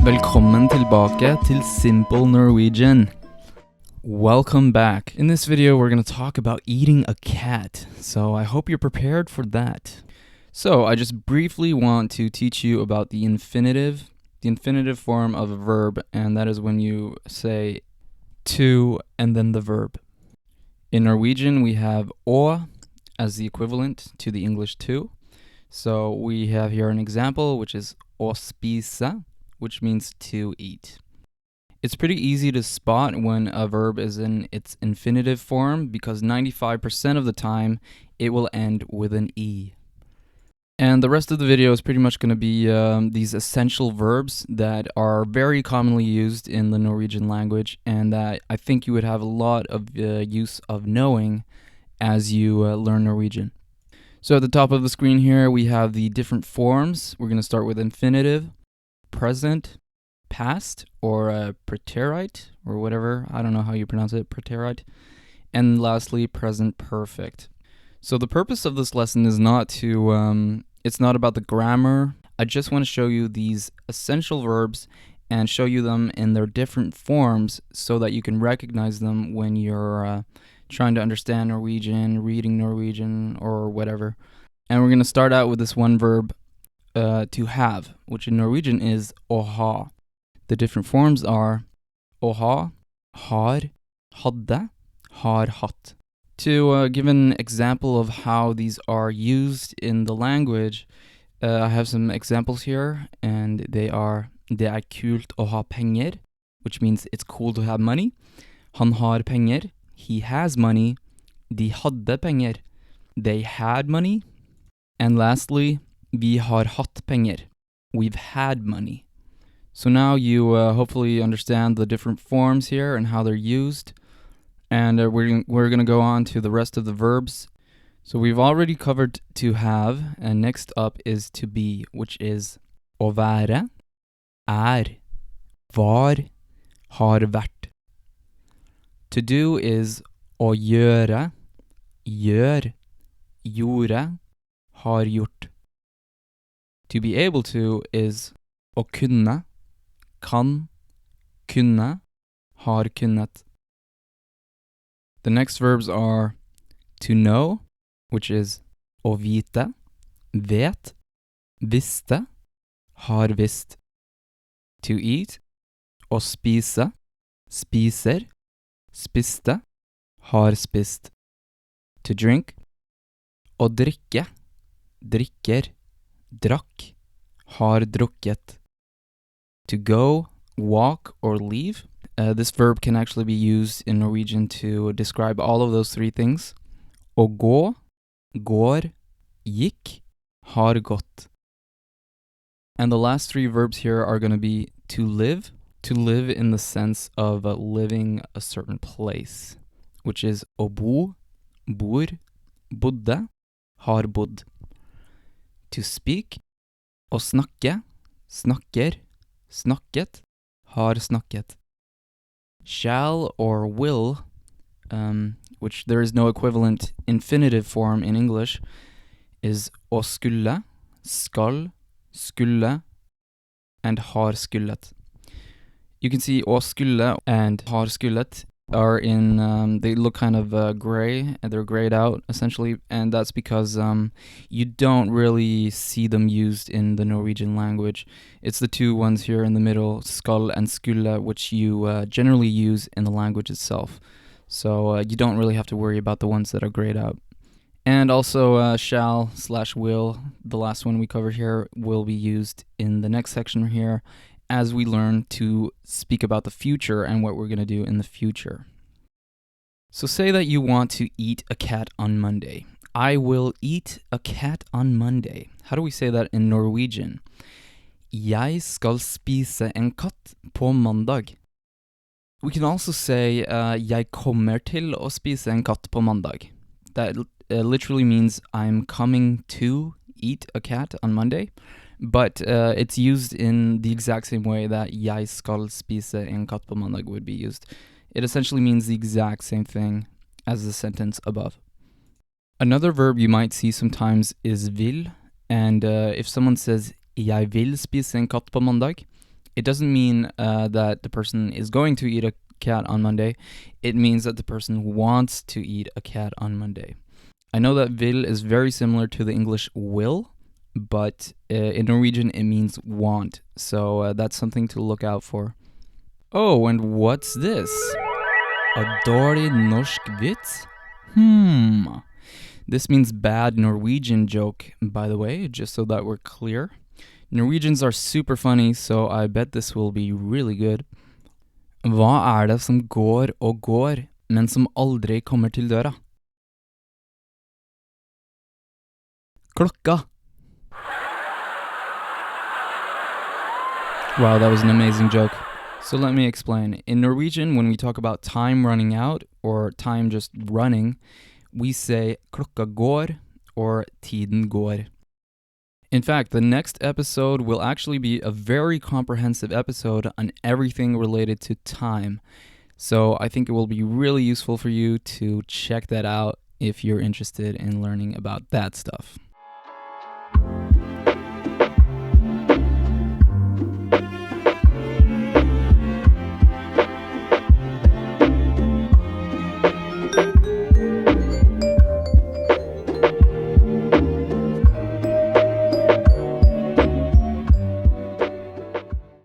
Velkommen tilbake til Simple Norwegian. Welcome back. In this video, we're going to talk about eating a cat. So I hope you're prepared for that. So I just briefly want to teach you about the infinitive form of a verb, and that is when you say to and then the verb. In Norwegian, we have å as the equivalent to the English to. So we have here an example, which is å spise, which means to eat. It's pretty easy to spot when a verb is in its infinitive form because 95% of the time it will end with an E. And the rest of the video is pretty much going to be these essential verbs that are very commonly used in the Norwegian language and that I think you would have a lot of use of knowing as you learn Norwegian. So at the top of the screen here we have the different forms. We're going to start with infinitive, present, past, or preterite, or whatever. I don't know how you pronounce it, preterite. And lastly, present perfect. So the purpose of this lesson is not to, it's not about the grammar. I just want to show you these essential verbs and show you them in their different forms so that you can recognize them when you're trying to understand Norwegian, reading Norwegian, or whatever. And we're going to start out with this one verb, to have, which in Norwegian is å ha. The different forms are å ha, har, hadde, har hatt. To give an example of how these are used in the language, I have some examples here, and they are det er kult å ha penger, which means it's cool to have money. Han har penger, he has money. De hadde penger, they had money. And lastly, vi har hatt penger, we've had money. So now you hopefully understand the different forms here and how they're used. And we're going to go on to the rest of the verbs. So we've already covered to have, and next up is to be, which is å være, er, var, har vært. To do is å gjøre, gjør, gjorde, har gjort. To be able to is å kunne, kan, kunne, har kunnet. The next verbs are to know, which is å vite, vet, visste, har visst. To eat, å spise, spiser, spiste, har spist. To drink, å drikke, drikker, drakk, har drukket. To go, walk, or leave. This verb can actually be used in Norwegian to describe all of those three things. Å gå, går, gikk, har gått. And the last three verbs here are going to be to live in the sense of living a certain place, which is å bo, bor, bodde, har bodd. To speak, å snakke, snakker, snakket, har snakket. Shall or will, which there is no equivalent infinitive form in English, is å skulle, skal, skulle, and har skullet. You can see å skulle and har skullet are in, they look kind of gray, and they're grayed out essentially, and that's because you don't really see them used in the Norwegian language. It's the two ones here in the middle, skal and skulle, which you generally use in the language itself. So you don't really have to worry about the ones that are grayed out. And also shall/will, the last one we covered here, will be used in the next section here as we learn to speak about the future and what we're going to do in the future. So say that you want to eat a cat on Monday. I will eat a cat on Monday. How do we say that in Norwegian? Jeg skal spise en katt på mandag. We can also say jeg kommer til å spise en katt på mandag. That literally means I'm coming to eat a cat on Monday. But it's used in the exact same way that jeg skal spise en katt på mandag would be used. It essentially means the exact same thing as the sentence above. Another verb you might see sometimes is vil, and if someone says jeg vil spise en katt på mandag, It doesn't mean that the person is going to eat a cat on Monday. It means that the person wants to eat a cat on Monday. I know that vil is very similar to the English will, but in Norwegian it means want. So that's something to look out for. Oh, and what's this? A dårlig norsk vits? This means bad Norwegian joke, by the way, just so that we're clear. Norwegians are super funny, so I bet this will be really good. Hva det som går og går, men som aldri kommer til døra? Klokka. Wow, that was an amazing joke. So let me explain. In Norwegian, when we talk about time running out or time just running, we say klokka går or tiden går. In fact, the next episode will actually be a very comprehensive episode on everything related to time. So I think it will be really useful for you to check that out if you're interested in learning about that stuff.